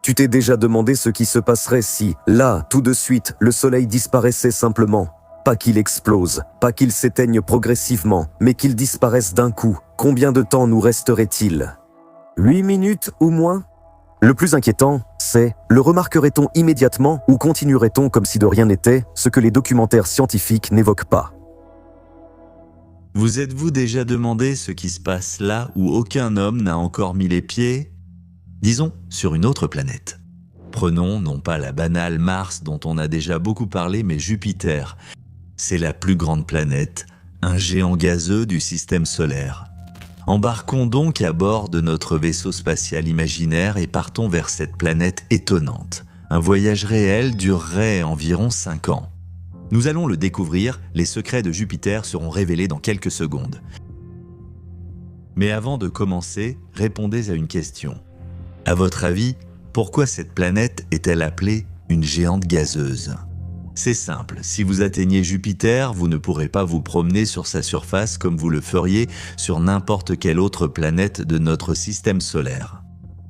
Tu t'es déjà demandé ce qui se passerait si, là, tout de suite, le soleil disparaissait simplement? Pas qu'il explose, pas qu'il s'éteigne progressivement, mais qu'il disparaisse d'un coup. Combien de temps nous resterait-il? 8 minutes ou moins? Le plus inquiétant, c'est, le remarquerait-on immédiatement ou continuerait-on comme si de rien n'était, ce que les documentaires scientifiques n'évoquent pas? Vous êtes-vous déjà demandé ce qui se passe là où aucun homme n'a encore mis les pieds? Disons, sur une autre planète. Prenons non pas la banale Mars dont on a déjà beaucoup parlé, mais Jupiter. C'est la plus grande planète, un géant gazeux du système solaire. Embarquons donc à bord de notre vaisseau spatial imaginaire et partons vers cette planète étonnante. Un voyage réel durerait environ 5 ans. Nous allons le découvrir, les secrets de Jupiter seront révélés dans quelques secondes. Mais avant de commencer, répondez à une question. À votre avis, pourquoi cette planète est-elle appelée une géante gazeuse? C'est simple, si vous atteignez Jupiter, vous ne pourrez pas vous promener sur sa surface comme vous le feriez sur n'importe quelle autre planète de notre système solaire.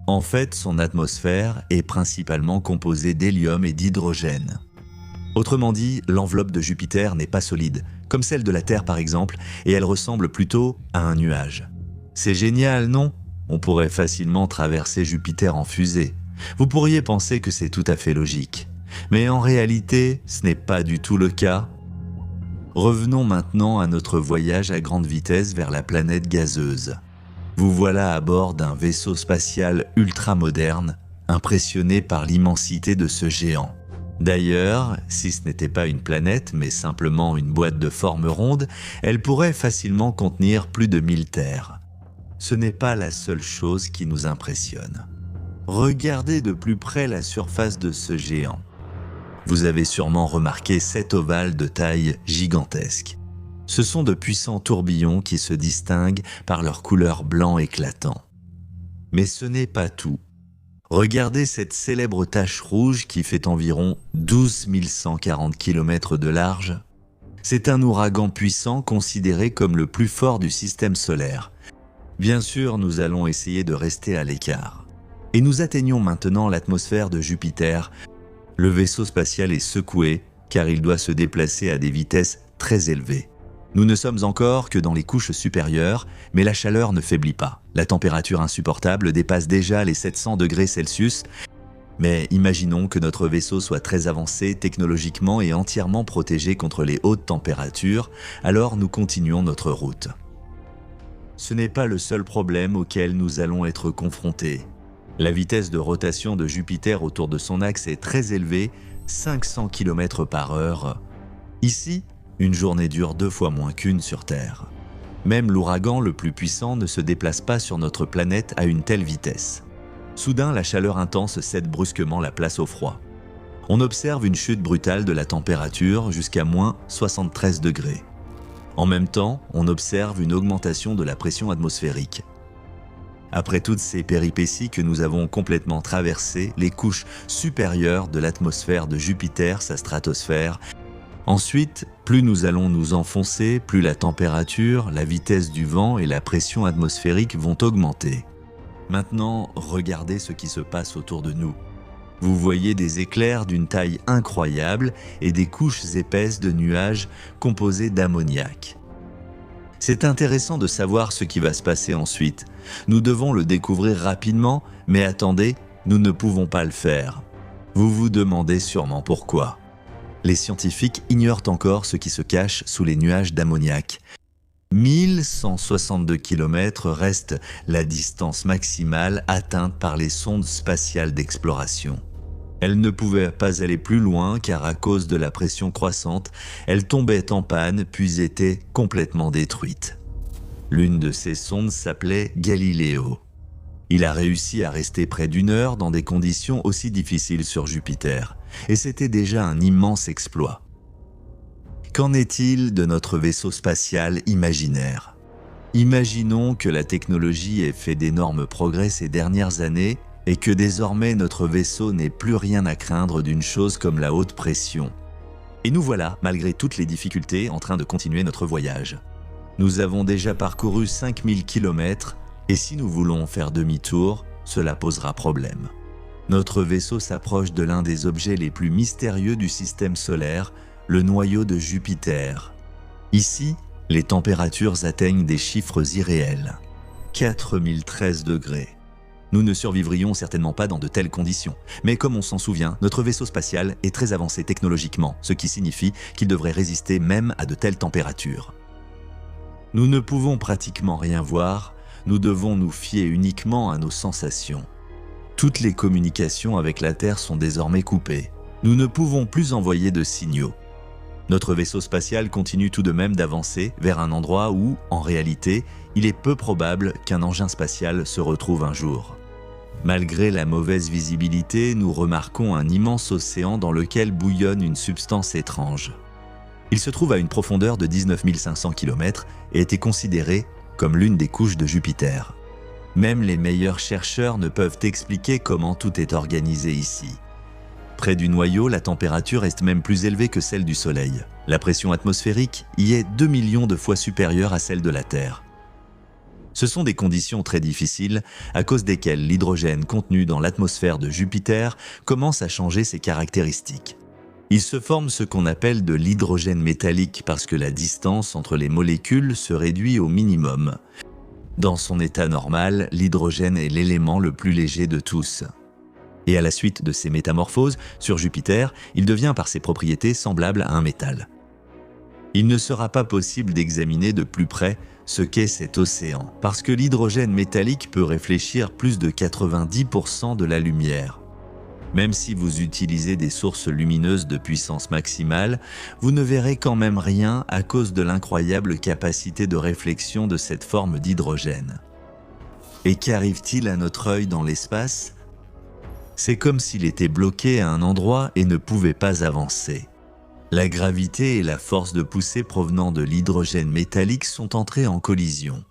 En fait, son atmosphère est principalement composée d'hélium et d'hydrogène. Autrement dit, l'enveloppe de Jupiter n'est pas solide, comme celle de la Terre par exemple, et elle ressemble plutôt à un nuage. C'est génial, non? On pourrait facilement traverser Jupiter en fusée. Vous pourriez penser que c'est tout à fait logique. Mais en réalité, ce n'est pas du tout le cas. Revenons maintenant à notre voyage à grande vitesse vers la planète gazeuse. Vous voilà à bord d'un vaisseau spatial ultra moderne, impressionné par l'immensité de ce géant. D'ailleurs, si ce n'était pas une planète, mais simplement une boîte de forme ronde, elle pourrait facilement contenir plus de 1000 terres. Ce n'est pas la seule chose qui nous impressionne. Regardez de plus près la surface de ce géant. Vous avez sûrement remarqué 7 ovales de taille gigantesque. Ce sont de puissants tourbillons qui se distinguent par leur couleur blanc éclatant. Mais ce n'est pas tout. Regardez cette célèbre tache rouge qui fait environ 12 140 km de large. C'est un ouragan puissant considéré comme le plus fort du système solaire. Bien sûr, nous allons essayer de rester à l'écart. Et nous atteignons maintenant l'atmosphère de Jupiter. Le vaisseau spatial est secoué car il doit se déplacer à des vitesses très élevées. Nous ne sommes encore que dans les couches supérieures, mais la chaleur ne faiblit pas. La température insupportable dépasse déjà les 700 degrés Celsius. Mais imaginons que notre vaisseau soit très avancé technologiquement et entièrement protégé contre les hautes températures, alors nous continuons notre route. Ce n'est pas le seul problème auquel nous allons être confrontés. La vitesse de rotation de Jupiter autour de son axe est très élevée, 500 km/h. Ici, une journée dure 2 fois moins qu'une sur Terre. Même l'ouragan le plus puissant ne se déplace pas sur notre planète à une telle vitesse. Soudain, la chaleur intense cède brusquement la place au froid. On observe une chute brutale de la température jusqu'à moins 73 degrés. En même temps, on observe une augmentation de la pression atmosphérique. Après toutes ces péripéties que nous avons complètement traversées, les couches supérieures de l'atmosphère de Jupiter, sa stratosphère, ensuite, plus nous allons nous enfoncer, plus la température, la vitesse du vent et la pression atmosphérique vont augmenter. Maintenant, regardez ce qui se passe autour de nous. Vous voyez des éclairs d'une taille incroyable et des couches épaisses de nuages composés d'ammoniac. C'est intéressant de savoir ce qui va se passer ensuite. Nous devons le découvrir rapidement, mais attendez, nous ne pouvons pas le faire. Vous vous demandez sûrement pourquoi. Les scientifiques ignorent encore ce qui se cache sous les nuages d'ammoniac. 1162 km reste la distance maximale atteinte par les sondes spatiales d'exploration. Elles ne pouvaient pas aller plus loin car à cause de la pression croissante, elles tombaient en panne puis étaient complètement détruites. L'une de ces sondes s'appelait Galileo. Il a réussi à rester près d'1 heure dans des conditions aussi difficiles sur Jupiter, et c'était déjà un immense exploit. Qu'en est-il de notre vaisseau spatial imaginaire? Imaginons que la technologie ait fait d'énormes progrès ces dernières années et que désormais notre vaisseau n'ait plus rien à craindre d'une chose comme la haute pression. Et nous voilà, malgré toutes les difficultés, en train de continuer notre voyage. Nous avons déjà parcouru 5000 km et si nous voulons faire demi-tour, cela posera problème. Notre vaisseau s'approche de l'un des objets les plus mystérieux du système solaire, le noyau de Jupiter. Ici, les températures atteignent des chiffres irréels. 4013 degrés. Nous ne survivrions certainement pas dans de telles conditions. Mais comme on s'en souvient, notre vaisseau spatial est très avancé technologiquement, ce qui signifie qu'il devrait résister même à de telles températures. Nous ne pouvons pratiquement rien voir, nous devons nous fier uniquement à nos sensations. Toutes les communications avec la Terre sont désormais coupées. Nous ne pouvons plus envoyer de signaux. Notre vaisseau spatial continue tout de même d'avancer vers un endroit où, en réalité, il est peu probable qu'un engin spatial se retrouve un jour. Malgré la mauvaise visibilité, nous remarquons un immense océan dans lequel bouillonne une substance étrange. Il se trouve à une profondeur de 19 500 km et était considéré comme l'une des couches de Jupiter. Même les meilleurs chercheurs ne peuvent expliquer comment tout est organisé ici. Près du noyau, la température est même plus élevée que celle du Soleil. La pression atmosphérique y est 2 millions de fois supérieure à celle de la Terre. Ce sont des conditions très difficiles à cause desquelles l'hydrogène contenu dans l'atmosphère de Jupiter commence à changer ses caractéristiques. Il se forme ce qu'on appelle de l'hydrogène métallique parce que la distance entre les molécules se réduit au minimum. Dans son état normal, l'hydrogène est l'élément le plus léger de tous. Et à la suite de ces métamorphoses, sur Jupiter, il devient par ses propriétés semblable à un métal. Il ne sera pas possible d'examiner de plus près ce qu'est cet océan, parce que l'hydrogène métallique peut réfléchir plus de 90% de la lumière. Même si vous utilisez des sources lumineuses de puissance maximale, vous ne verrez quand même rien à cause de l'incroyable capacité de réflexion de cette forme d'hydrogène. Et qu'arrive-t-il à notre œil dans l'espace ? C'est comme s'il était bloqué à un endroit et ne pouvait pas avancer. La gravité et la force de poussée provenant de l'hydrogène métallique sont entrées en collision.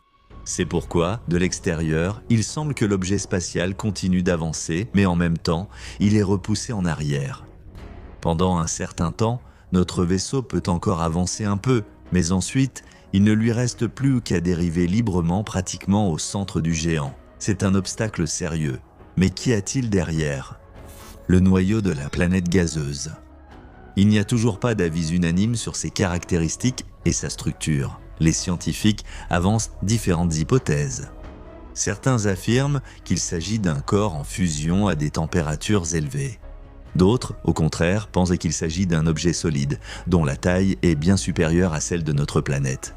C'est pourquoi, de l'extérieur, il semble que l'objet spatial continue d'avancer, mais en même temps, il est repoussé en arrière. Pendant un certain temps, notre vaisseau peut encore avancer un peu, mais ensuite, il ne lui reste plus qu'à dériver librement pratiquement au centre du géant. C'est un obstacle sérieux. Mais qu'y a-t-il derrière ? Le noyau de la planète gazeuse. Il n'y a toujours pas d'avis unanime sur ses caractéristiques et sa structure. Les scientifiques avancent différentes hypothèses. Certains affirment qu'il s'agit d'un corps en fusion à des températures élevées. D'autres, au contraire, pensent qu'il s'agit d'un objet solide, dont la taille est bien supérieure à celle de notre planète.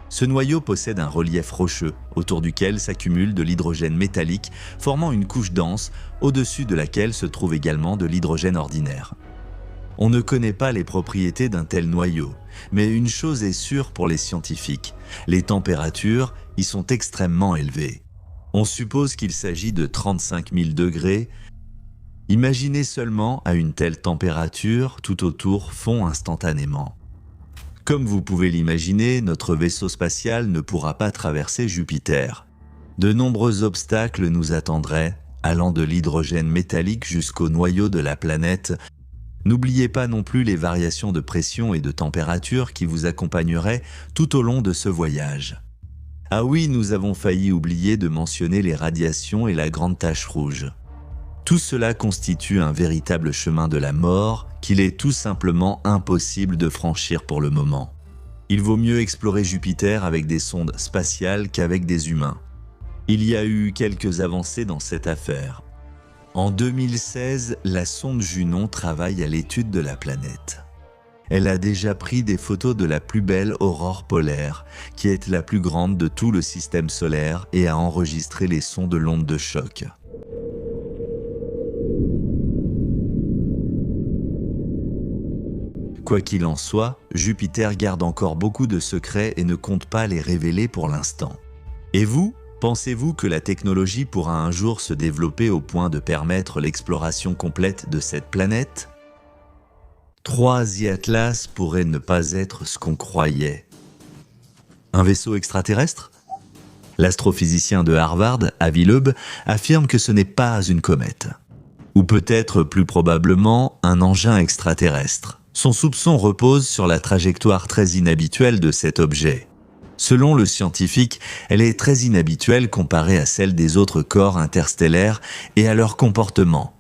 Ce noyau possède un relief rocheux, autour duquel s'accumule de l'hydrogène métallique, formant une couche dense, au-dessus de laquelle se trouve également de l'hydrogène ordinaire. On ne connaît pas les propriétés d'un tel noyau, mais une chose est sûre pour les scientifiques, les températures y sont extrêmement élevées. On suppose qu'il s'agit de 35 000 degrés. Imaginez seulement à une telle température, tout autour fond instantanément. Comme vous pouvez l'imaginer, notre vaisseau spatial ne pourra pas traverser Jupiter. De nombreux obstacles nous attendraient, allant de l'hydrogène métallique jusqu'au noyau de la planète. N'oubliez pas non plus les variations de pression et de température qui vous accompagneraient tout au long de ce voyage. Ah oui, nous avons failli oublier de mentionner les radiations et la grande tache rouge. Tout cela constitue un véritable chemin de la mort qu'il est tout simplement impossible de franchir pour le moment. Il vaut mieux explorer Jupiter avec des sondes spatiales qu'avec des humains. Il y a eu quelques avancées dans cette affaire. En 2016, la sonde Junon travaille à l'étude de la planète. Elle a déjà pris des photos de la plus belle aurore polaire, qui est la plus grande de tout le système solaire, et a enregistré les sons de l'onde de choc. Quoi qu'il en soit, Jupiter garde encore beaucoup de secrets et ne compte pas les révéler pour l'instant. Et vous ? Pensez-vous que la technologie pourra un jour se développer au point de permettre l'exploration complète de cette planète ? 3 e-Atlas pourrait ne pas être ce qu'on croyait. Un vaisseau extraterrestre ? L'astrophysicien de Harvard, Avi Loeb, affirme que ce n'est pas une comète. Ou peut-être plus probablement un engin extraterrestre. Son soupçon repose sur la trajectoire très inhabituelle de cet objet. Selon le scientifique, elle est très inhabituelle comparée à celle des autres corps interstellaires et à leur comportement.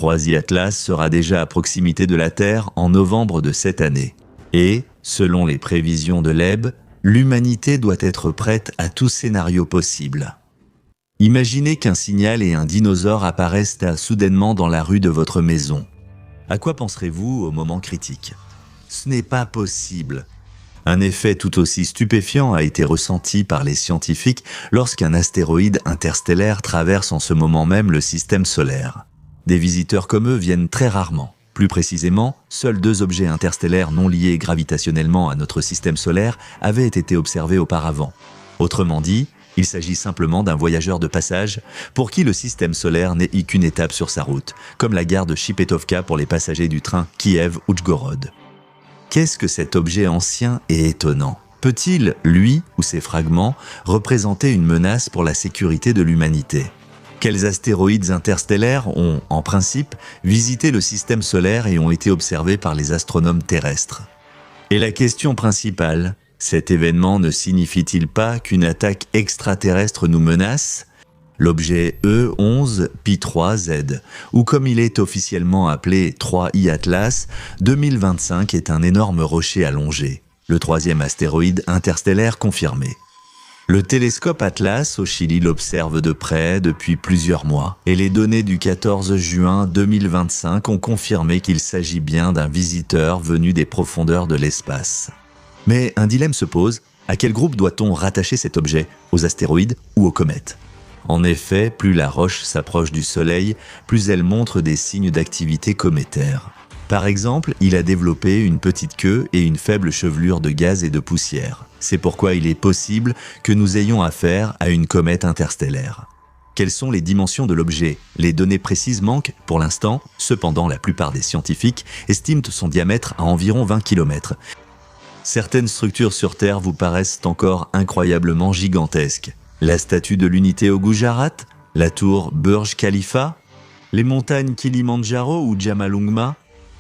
3i Atlas sera déjà à proximité de la Terre en novembre de cette année. Et, selon les prévisions de l'EB, l'humanité doit être prête à tout scénario possible. Imaginez qu'un signal et un dinosaure apparaissent soudainement dans la rue de votre maison. À quoi penserez-vous au moment critique? Ce n'est pas possible. Un effet tout aussi stupéfiant a été ressenti par les scientifiques lorsqu'un astéroïde interstellaire traverse en ce moment même le système solaire. Des visiteurs comme eux viennent très rarement. Plus précisément, seuls 2 objets interstellaires non liés gravitationnellement à notre système solaire avaient été observés auparavant. Autrement dit, il s'agit simplement d'un voyageur de passage pour qui le système solaire n'est qu'une étape sur sa route, comme la gare de Shipetovka pour les passagers du train Kiev-Oujgorod. Qu'est-ce que cet objet ancien et étonnant? Peut-il, lui ou ses fragments, représenter une menace pour la sécurité de l'humanité? Quels astéroïdes interstellaires ont, en principe, visité le système solaire et ont été observés par les astronomes terrestres? Et la question principale, cet événement ne signifie-t-il pas qu'une attaque extraterrestre nous menace? L'objet E11P3Z, ou comme il est officiellement appelé 3i Atlas, 2025 est un énorme rocher allongé, le 3e astéroïde interstellaire confirmé. Le télescope Atlas au Chili l'observe de près depuis plusieurs mois, et les données du 14 juin 2025 ont confirmé qu'il s'agit bien d'un visiteur venu des profondeurs de l'espace. Mais un dilemme se pose, à quel groupe doit-on rattacher cet objet, aux astéroïdes ou aux comètes? En effet, plus la roche s'approche du Soleil, plus elle montre des signes d'activité cométaire. Par exemple, il a développé une petite queue et une faible chevelure de gaz et de poussière. C'est pourquoi il est possible que nous ayons affaire à une comète interstellaire. Quelles sont les dimensions de l'objet? Les données précises manquent pour l'instant, cependant la plupart des scientifiques estiment son diamètre à environ 20 km. Certaines structures sur Terre vous paraissent encore incroyablement gigantesques. La statue de l'unité au Gujarat, la tour Burj Khalifa, les montagnes Kilimandjaro ou Jamalungma.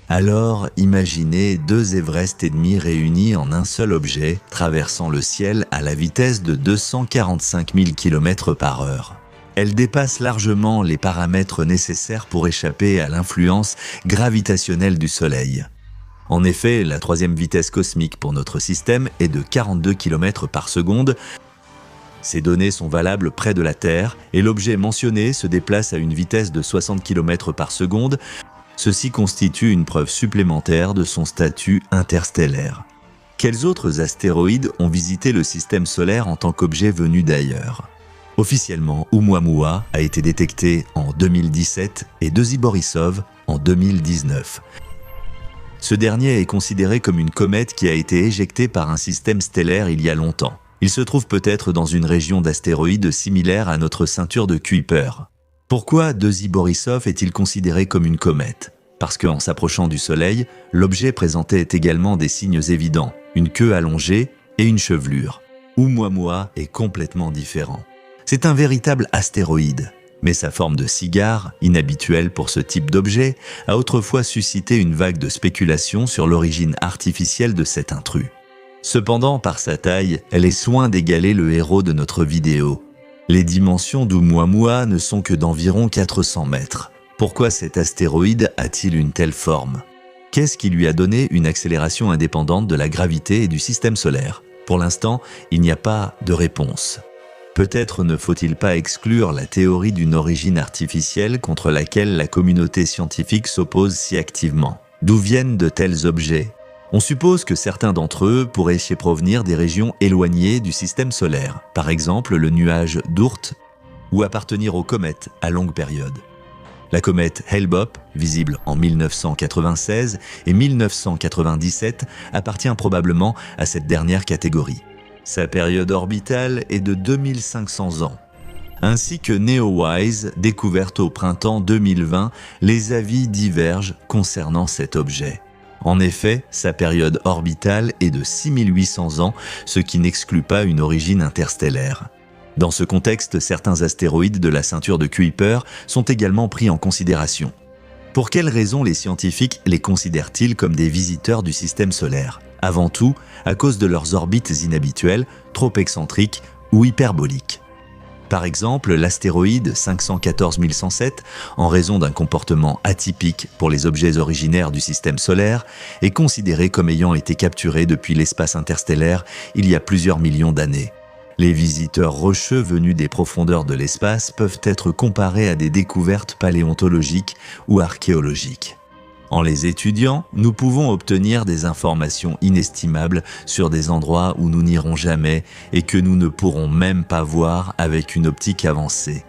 Alors, imaginez 2 Everest et demi réunis en un seul objet, traversant le ciel à la vitesse de 245 000 km/h. Elle dépasse largement les paramètres nécessaires pour échapper à l'influence gravitationnelle du Soleil. En effet, la 3e vitesse cosmique pour notre système est de 42 km/s. Ces données sont valables près de la Terre et l'objet mentionné se déplace à une vitesse de 60 km/s. Ceci constitue une preuve supplémentaire de son statut interstellaire. Quels autres astéroïdes ont visité le système solaire en tant qu'objet venu d'ailleurs? Officiellement, Oumuamua a été détecté en 2017 et Deusi Borisov en 2019. Ce dernier est considéré comme une comète qui a été éjectée par un système stellaire il y a longtemps. Il se trouve peut-être dans une région d'astéroïdes similaire à notre ceinture de Kuiper. Pourquoi Deusi Borisov est-il considéré comme une comète? Parce qu'en s'approchant du Soleil, l'objet présentait également des signes évidents, une queue allongée et une chevelure. Oumuamua est complètement différent. C'est un véritable astéroïde, mais sa forme de cigare, inhabituelle pour ce type d'objet, a autrefois suscité une vague de spéculation sur l'origine artificielle de cet intrus. Cependant, par sa taille, elle est loin d'égaler le héros de notre vidéo. Les dimensions d'Oumuamua ne sont que d'environ 400 mètres. Pourquoi cet astéroïde a-t-il une telle forme? Qu'est-ce qui lui a donné une accélération indépendante de la gravité et du système solaire? Pour l'instant, il n'y a pas de réponse. Peut-être ne faut-il pas exclure la théorie d'une origine artificielle contre laquelle la communauté scientifique s'oppose si activement. D'où viennent de tels objets? On suppose que certains d'entre eux pourraient provenir des régions éloignées du système solaire, par exemple le nuage d'Oort, ou appartenir aux comètes à longue période. La comète Hale-Bopp, visible en 1996 et 1997, appartient probablement à cette dernière catégorie. Sa période orbitale est de 2500 ans. Ainsi que NeoWise, découverte au printemps 2020, les avis divergent concernant cet objet. En effet, sa période orbitale est de 6800 ans, ce qui n'exclut pas une origine interstellaire. Dans ce contexte, certains astéroïdes de la ceinture de Kuiper sont également pris en considération. Pour quelles raisons les scientifiques les considèrent-ils comme des visiteurs du système solaire? Avant tout, à cause de leurs orbites inhabituelles, trop excentriques ou hyperboliques. Par exemple, l'astéroïde 514107, en raison d'un comportement atypique pour les objets originaires du système solaire, est considéré comme ayant été capturé depuis l'espace interstellaire il y a plusieurs millions d'années. Les visiteurs rocheux venus des profondeurs de l'espace peuvent être comparés à des découvertes paléontologiques ou archéologiques. En les étudiant, nous pouvons obtenir des informations inestimables sur des endroits où nous n'irons jamais et que nous ne pourrons même pas voir avec une optique avancée.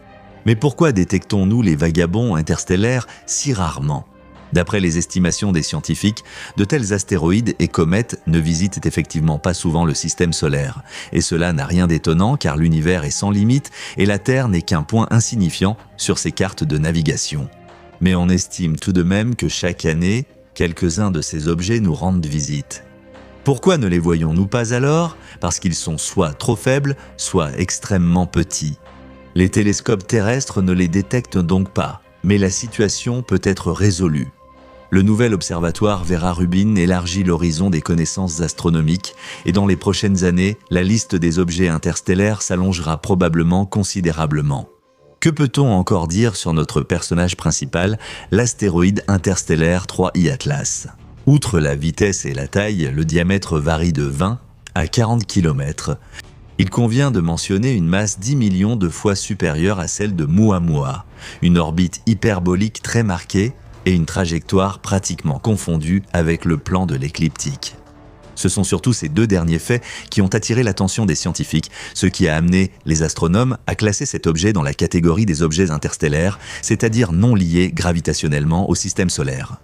Mais pourquoi détectons-nous les vagabonds interstellaires si rarement ? D'après les estimations des scientifiques, de tels astéroïdes et comètes ne visitent effectivement pas souvent le système solaire. Et cela n'a rien d'étonnant car l'univers est sans limite et la Terre n'est qu'un point insignifiant sur ces cartes de navigation. Mais on estime tout de même que chaque année, quelques-uns de ces objets nous rendent visite. Pourquoi ne les voyons-nous pas alors ? Parce qu'ils sont soit trop faibles, soit extrêmement petits. Les télescopes terrestres ne les détectent donc pas, mais la situation peut être résolue. Le nouvel observatoire Vera Rubin élargit l'horizon des connaissances astronomiques et dans les prochaines années, la liste des objets interstellaires s'allongera probablement considérablement. Que peut-on encore dire sur notre personnage principal, l'astéroïde interstellaire 3I Atlas ? Outre la vitesse et la taille, le diamètre varie de 20 à 40 km. Il convient de mentionner une masse 10 millions de fois supérieure à celle de Muamua, une orbite hyperbolique très marquée et une trajectoire pratiquement confondue avec le plan de l'écliptique. Ce sont surtout ces deux derniers faits qui ont attiré l'attention des scientifiques, ce qui a amené les astronomes à classer cet objet dans la catégorie des objets interstellaires, c'est-à-dire non liés gravitationnellement au système solaire.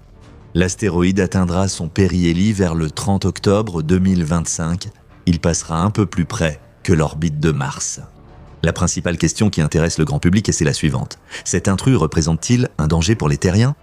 L'astéroïde atteindra son périhélie vers le 30 octobre 2025. Il passera un peu plus près que l'orbite de Mars. La principale question qui intéresse le grand public est la suivante. Cet intrus représente-t-il un danger pour les terriens ?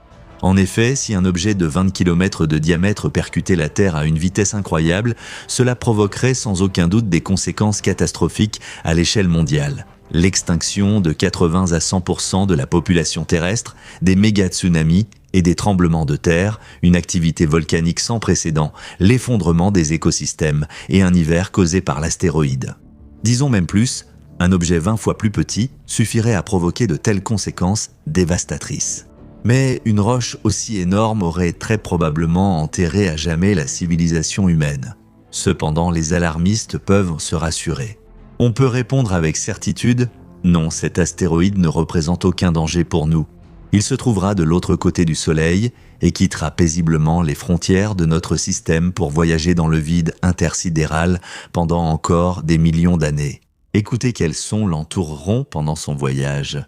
En effet, si un objet de 20 km de diamètre percutait la Terre à une vitesse incroyable, cela provoquerait sans aucun doute des conséquences catastrophiques à l'échelle mondiale. L'extinction de 80 à 100% de la population terrestre, des méga-tsunamis et des tremblements de terre, une activité volcanique sans précédent, l'effondrement des écosystèmes et un hiver causé par l'astéroïde. Disons même plus, un objet 20 fois plus petit suffirait à provoquer de telles conséquences dévastatrices. Mais une roche aussi énorme aurait très probablement enterré à jamais la civilisation humaine. Cependant, les alarmistes peuvent se rassurer. On peut répondre avec certitude, non, cet astéroïde ne représente aucun danger pour nous. Il se trouvera de l'autre côté du Soleil et quittera paisiblement les frontières de notre système pour voyager dans le vide intersidéral pendant encore des millions d'années. Écoutez quels sons l'entoureront pendant son voyage.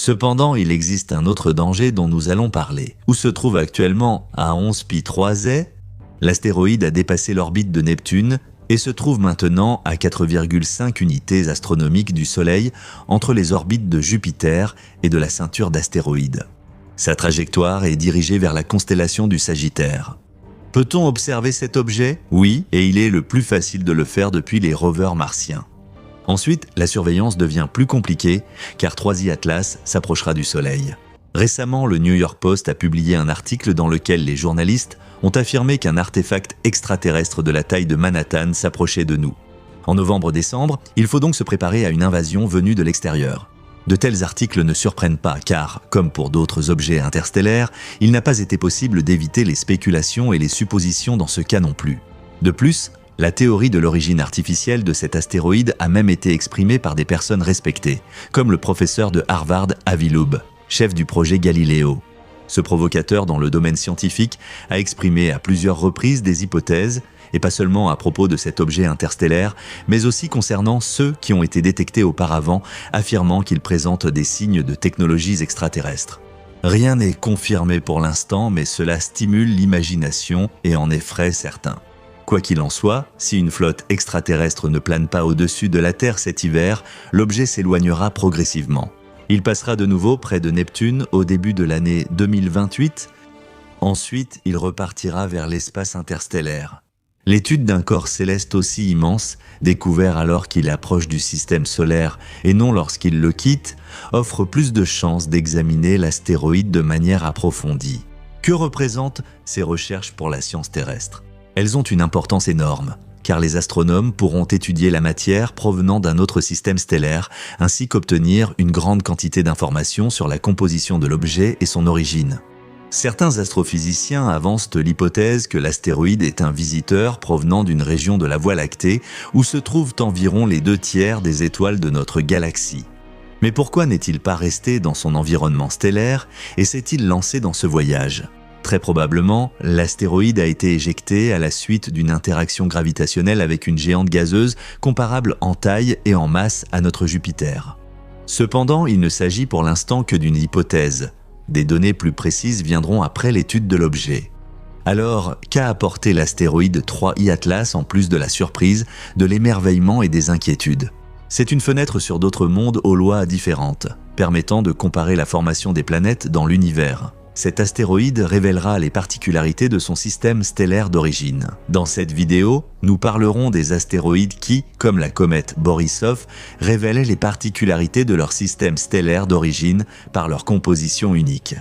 Cependant, il existe un autre danger dont nous allons parler. Où se trouve actuellement à 11 Pi 3e, l'astéroïde a dépassé l'orbite de Neptune et se trouve maintenant à 4,5 unités astronomiques du Soleil entre les orbites de Jupiter et de la ceinture d'astéroïdes. Sa trajectoire est dirigée vers la constellation du Sagittaire. Peut-on observer cet objet ? Oui, et il est le plus facile de le faire depuis les rovers martiens. Ensuite, la surveillance devient plus compliquée car 3I Atlas s'approchera du Soleil. Récemment, le New York Post a publié un article dans lequel les journalistes ont affirmé qu'un artefact extraterrestre de la taille de Manhattan s'approchait de nous. En novembre-décembre, il faut donc se préparer à une invasion venue de l'extérieur. De tels articles ne surprennent pas car, comme pour d'autres objets interstellaires, il n'a pas été possible d'éviter les spéculations et les suppositions dans ce cas non plus. De plus, la théorie de l'origine artificielle de cet astéroïde a même été exprimée par des personnes respectées, comme le professeur de Harvard Avi Loeb, chef du projet Galileo. Ce provocateur dans le domaine scientifique a exprimé à plusieurs reprises des hypothèses, et pas seulement à propos de cet objet interstellaire, mais aussi concernant ceux qui ont été détectés auparavant, affirmant qu'ils présentent des signes de technologies extraterrestres. Rien n'est confirmé pour l'instant, mais cela stimule l'imagination et en effraie certains. Quoi qu'il en soit, si une flotte extraterrestre ne plane pas au-dessus de la Terre cet hiver, l'objet s'éloignera progressivement. Il passera de nouveau près de Neptune au début de l'année 2028. Ensuite, il repartira vers l'espace interstellaire. L'étude d'un corps céleste aussi immense, découvert alors qu'il approche du système solaire et non lorsqu'il le quitte, offre plus de chances d'examiner l'astéroïde de manière approfondie. Que représentent ces recherches pour la science terrestre ? Elles ont une importance énorme, car les astronomes pourront étudier la matière provenant d'un autre système stellaire, ainsi qu'obtenir une grande quantité d'informations sur la composition de l'objet et son origine. Certains astrophysiciens avancent l'hypothèse que l'astéroïde est un visiteur provenant d'une région de la Voie lactée où se trouvent environ les 2/3 des étoiles de notre galaxie. Mais pourquoi n'est-il pas resté dans son environnement stellaire et s'est-il lancé dans ce voyage ? Très probablement, l'astéroïde a été éjecté à la suite d'une interaction gravitationnelle avec une géante gazeuse comparable en taille et en masse à notre Jupiter. Cependant, il ne s'agit pour l'instant que d'une hypothèse. Des données plus précises viendront après l'étude de l'objet. Alors, qu'a apporté l'astéroïde 3I Atlas en plus de la surprise, de l'émerveillement et des inquiétudes ? C'est une fenêtre sur d'autres mondes aux lois différentes, permettant de comparer la formation des planètes dans l'univers. Cet astéroïde révélera les particularités de son système stellaire d'origine. Dans cette vidéo, nous parlerons des astéroïdes qui, comme la comète Borisov, révélaient les particularités de leur système stellaire d'origine par leur composition unique.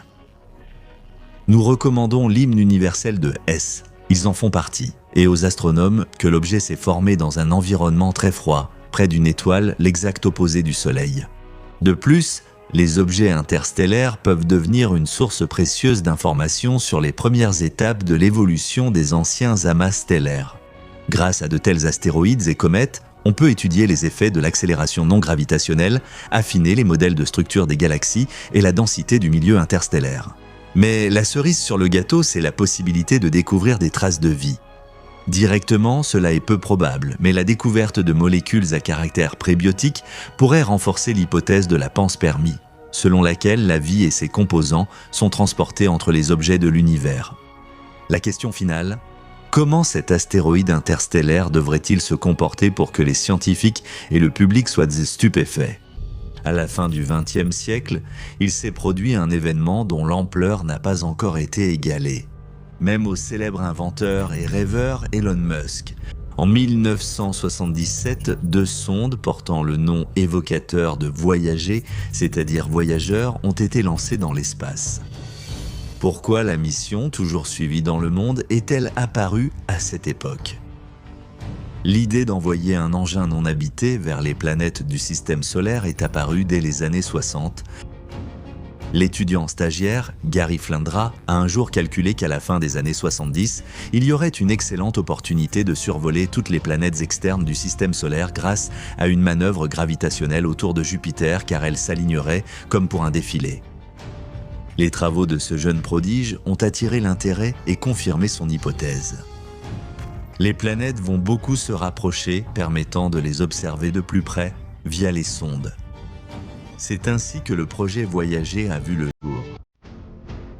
Nous recommandons l'hymne universel de Hess, ils en font partie, et aux astronomes que l'objet s'est formé dans un environnement très froid, près d'une étoile l'exact opposé du Soleil. De plus, les objets interstellaires peuvent devenir une source précieuse d'informations sur les premières étapes de l'évolution des anciens amas stellaires. Grâce à de tels astéroïdes et comètes, on peut étudier les effets de l'accélération non gravitationnelle, affiner les modèles de structure des galaxies et la densité du milieu interstellaire. Mais la cerise sur le gâteau, c'est la possibilité de découvrir des traces de vie. Directement, cela est peu probable, mais la découverte de molécules à caractère prébiotique pourrait renforcer l'hypothèse de la panspermie, selon laquelle la vie et ses composants sont transportés entre les objets de l'univers. La question finale, comment cet astéroïde interstellaire devrait-il se comporter pour que les scientifiques et le public soient stupéfaits ? À la fin du XXe siècle, il s'est produit un événement dont l'ampleur n'a pas encore été égalée. Même au célèbre inventeur et rêveur Elon Musk. En 1977, 2 sondes portant le nom évocateur de Voyager, c'est-à-dire voyageurs, ont été lancées dans l'espace. Pourquoi la mission, toujours suivie dans le monde, est-elle apparue à cette époque ? L'idée d'envoyer un engin non habité vers les planètes du système solaire est apparue dès les années 60. L'étudiant stagiaire, Gary Flandra, a un jour calculé qu'à la fin des années 70, il y aurait une excellente opportunité de survoler toutes les planètes externes du système solaire grâce à une manœuvre gravitationnelle autour de Jupiter car elle s'alignerait comme pour un défilé. Les travaux de ce jeune prodige ont attiré l'intérêt et confirmé son hypothèse. Les planètes vont beaucoup se rapprocher, permettant de les observer de plus près via les sondes. C'est ainsi que le projet Voyager a vu le jour.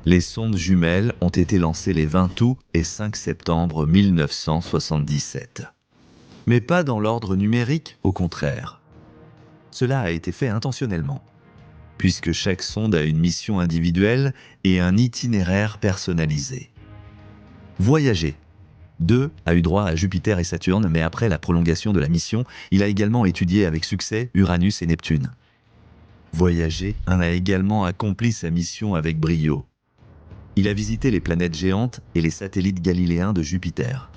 Les sondes jumelles ont été lancées les 20 août et 5 septembre 1977. Mais pas dans l'ordre numérique, au contraire. Cela a été fait intentionnellement, puisque chaque sonde a une mission individuelle et un itinéraire personnalisé. Voyager 2 a eu droit à Jupiter et Saturne, mais après la prolongation de la mission, il a également étudié avec succès Uranus et Neptune. Voyager 1 a également accompli sa mission avec brio. Il a visité les planètes géantes et les satellites galiléens de Jupiter.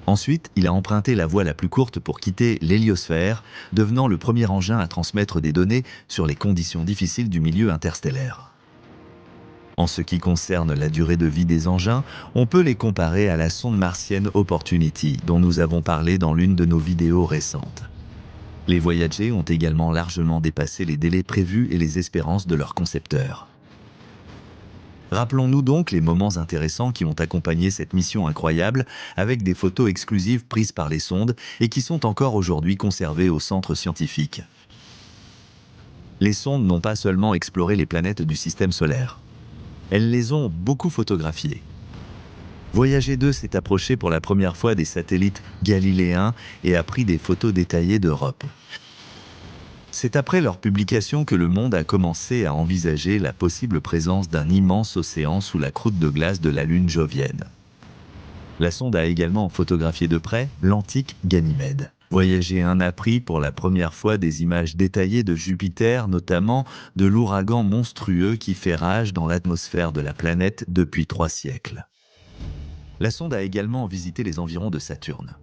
Ensuite, il a emprunté la voie la plus courte pour quitter l'héliosphère, devenant le premier engin à transmettre des données sur les conditions difficiles du milieu interstellaire. En ce qui concerne la durée de vie des engins, on peut les comparer à la sonde martienne Opportunity, dont nous avons parlé dans l'une de nos vidéos récentes. Les Voyager ont également largement dépassé les délais prévus et les espérances de leurs concepteurs. Rappelons-nous donc les moments intéressants qui ont accompagné cette mission incroyable, avec des photos exclusives prises par les sondes et qui sont encore aujourd'hui conservées au centre scientifique. Les sondes n'ont pas seulement exploré les planètes du système solaire. Elles les ont beaucoup photographiées. Voyager 2 s'est approché pour la première fois des satellites galiléens et a pris des photos détaillées d'Europe. C'est après leur publication que le monde a commencé à envisager la possible présence d'un immense océan sous la croûte de glace de la Lune jovienne. La sonde a également photographié de près l'antique Ganymède. Voyager 1 a pris pour la première fois des images détaillées de Jupiter, notamment de l'ouragan monstrueux qui fait rage dans l'atmosphère de la planète depuis 3 siècles. La sonde a également visité les environs de Saturne.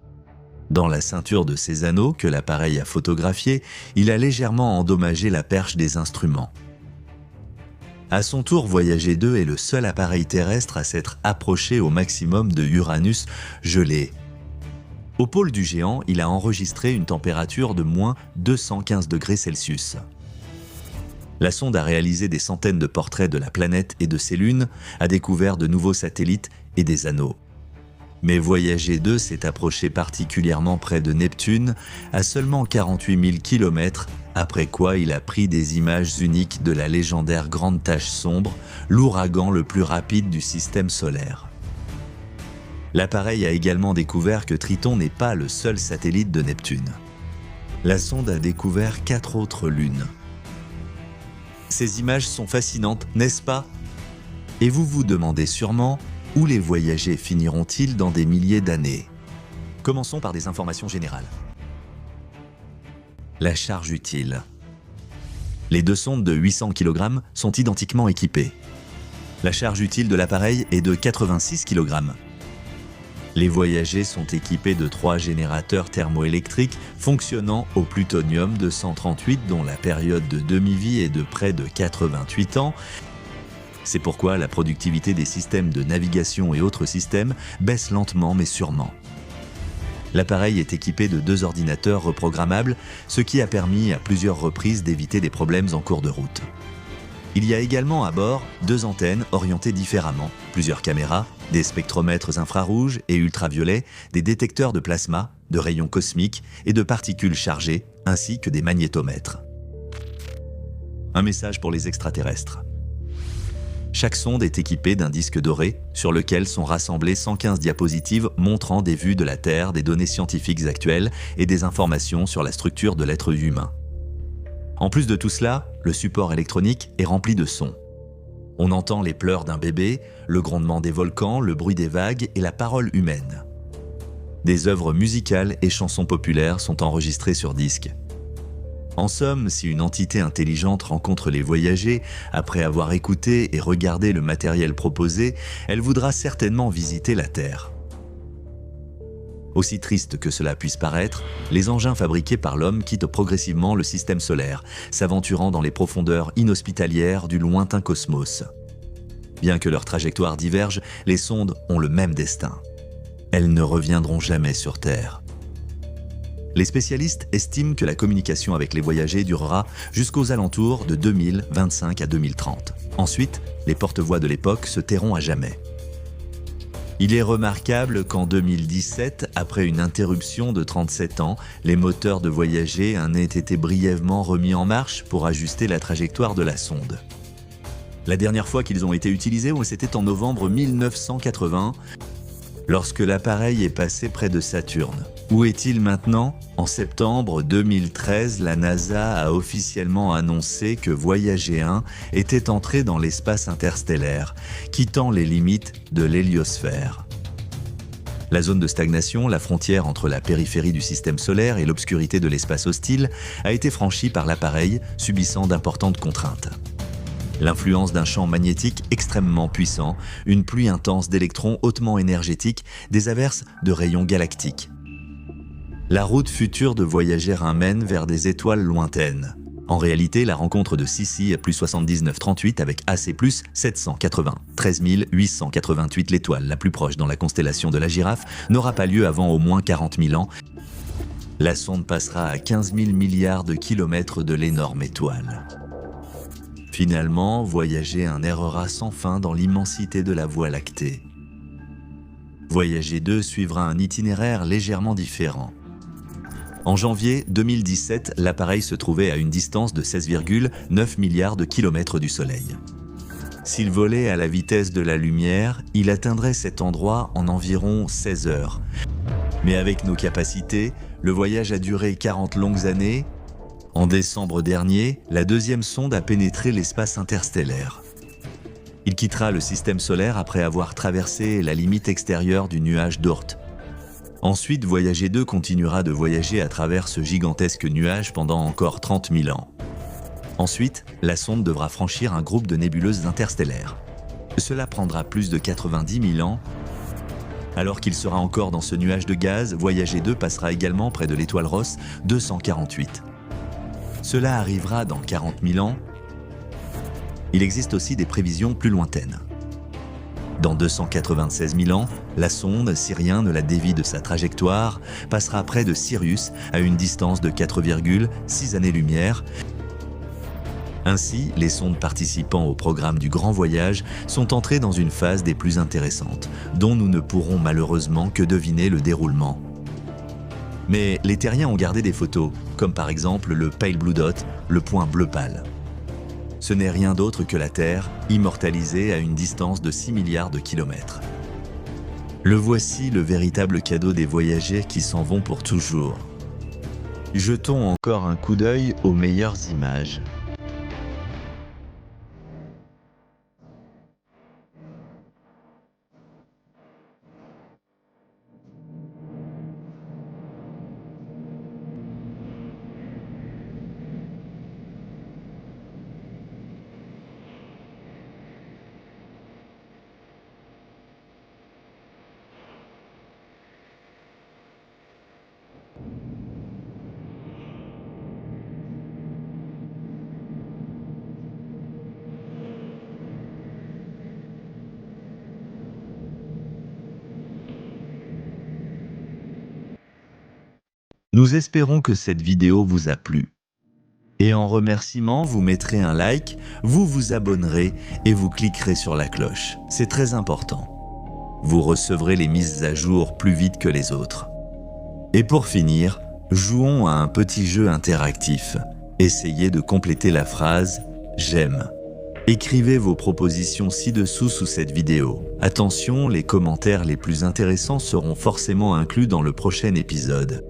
Dans la ceinture de ses anneaux que l'appareil a photographié, il a légèrement endommagé la perche des instruments. À son tour, Voyager 2 est le seul appareil terrestre à s'être approché au maximum de Uranus gelé. Au pôle du géant, il a enregistré une température de moins 215 degrés Celsius. La sonde a réalisé des centaines de portraits de la planète et de ses lunes, a découvert de nouveaux satellites et des anneaux. Mais Voyager 2 s'est approché particulièrement près de Neptune, à seulement 48 000 km, après quoi il a pris des images uniques de la légendaire Grande Tache Sombre, l'ouragan le plus rapide du système solaire. L'appareil a également découvert que Triton n'est pas le seul satellite de Neptune. La sonde a découvert 4 autres lunes. Ces images sont fascinantes, n'est-ce pas? Et vous vous demandez sûrement où les voyagers finiront-ils dans des milliers d'années? Commençons par des informations générales. La charge utile. Les 2 sondes de 800 kg sont identiquement équipées. La charge utile de l'appareil est de 86 kg. Les voyagers sont équipés de 3 générateurs thermoélectriques fonctionnant au plutonium-238 dont la période de demi-vie est de près de 88 ans. C'est pourquoi la productivité des systèmes de navigation et autres systèmes baisse lentement mais sûrement. L'appareil est équipé de 2 ordinateurs reprogrammables, ce qui a permis à plusieurs reprises d'éviter des problèmes en cours de route. Il y a également à bord 2 antennes orientées différemment, plusieurs caméras, des spectromètres infrarouges et ultraviolets, des détecteurs de plasma, de rayons cosmiques et de particules chargées, ainsi que des magnétomètres. Un message pour les extraterrestres. Chaque sonde est équipée d'un disque doré sur lequel sont rassemblées 115 diapositives montrant des vues de la Terre, des données scientifiques actuelles et des informations sur la structure de l'être humain. En plus de tout cela, le support électronique est rempli de sons. On entend les pleurs d'un bébé, le grondement des volcans, le bruit des vagues et la parole humaine. Des œuvres musicales et chansons populaires sont enregistrées sur disque. En somme, si une entité intelligente rencontre les voyagers, après avoir écouté et regardé le matériel proposé, elle voudra certainement visiter la Terre. Aussi triste que cela puisse paraître, les engins fabriqués par l'homme quittent progressivement le système solaire, s'aventurant dans les profondeurs inhospitalières du lointain cosmos. Bien que leurs trajectoires divergent, les sondes ont le même destin. Elles ne reviendront jamais sur Terre. Les spécialistes estiment que la communication avec les voyagers durera jusqu'aux alentours de 2025 à 2030. Ensuite, les porte-voix de l'époque se tairont à jamais. Il est remarquable qu'en 2017, après une interruption de 37 ans, les moteurs de Voyager en aient été brièvement remis en marche pour ajuster la trajectoire de la sonde. La dernière fois qu'ils ont été utilisés, c'était en novembre 1980, lorsque l'appareil est passé près de Saturne. Où est-il maintenant? En septembre 2013, la NASA a officiellement annoncé que Voyager 1 était entré dans l'espace interstellaire, quittant les limites de l'héliosphère. La zone de stagnation, la frontière entre la périphérie du système solaire et l'obscurité de l'espace hostile, a été franchie par l'appareil, subissant d'importantes contraintes. L'influence d'un champ magnétique extrêmement puissant, une pluie intense d'électrons hautement énergétiques, des averses de rayons galactiques. La route future de Voyager 1 mène vers des étoiles lointaines. En réalité, la rencontre de Sissi plus 7938 avec AC plus 780, 13 888 l'étoile la plus proche dans la constellation de la Girafe, n'aura pas lieu avant au moins 40 000 ans. La sonde passera à 15 000 milliards de kilomètres de l'énorme étoile. Finalement, Voyager 1 errera sans fin dans l'immensité de la Voie lactée. Voyager 2 suivra un itinéraire légèrement différent. En janvier 2017, l'appareil se trouvait à une distance de 16,9 milliards de kilomètres du Soleil. S'il volait à la vitesse de la lumière, il atteindrait cet endroit en environ 16 heures. Mais avec nos capacités, le voyage a duré 40 longues années. En décembre dernier, la deuxième sonde a pénétré l'espace interstellaire. Il quittera le système solaire après avoir traversé la limite extérieure du nuage d'Oort. Ensuite, Voyager 2 continuera de voyager à travers ce gigantesque nuage pendant encore 30 000 ans. Ensuite, la sonde devra franchir un groupe de nébuleuses interstellaires. Cela prendra plus de 90 000 ans. Alors qu'il sera encore dans ce nuage de gaz, Voyager 2 passera également près de l'étoile Ross 248. Cela arrivera dans 40 000 ans. Il existe aussi des prévisions plus lointaines. Dans 296 000 ans, la sonde, si rien ne la dévie de sa trajectoire, passera près de Sirius à une distance de 4,6 années-lumière. Ainsi, les sondes participant au programme du Grand Voyage sont entrées dans une phase des plus intéressantes, dont nous ne pourrons malheureusement que deviner le déroulement. Mais les terriens ont gardé des photos, comme par exemple le Pale Blue Dot, le point bleu pâle. Ce n'est rien d'autre que la Terre, immortalisée à une distance de 6 milliards de kilomètres. Le voici le véritable cadeau des voyageurs qui s'en vont pour toujours. Jetons encore un coup d'œil aux meilleures images. Nous espérons que cette vidéo vous a plu. Et en remerciement, vous mettrez un like, vous vous abonnerez et vous cliquerez sur la cloche. C'est très important. Vous recevrez les mises à jour plus vite que les autres. Et pour finir, jouons à un petit jeu interactif. Essayez de compléter la phrase « J'aime ». Écrivez vos propositions ci-dessous sous cette vidéo. Attention, les commentaires les plus intéressants seront forcément inclus dans le prochain épisode.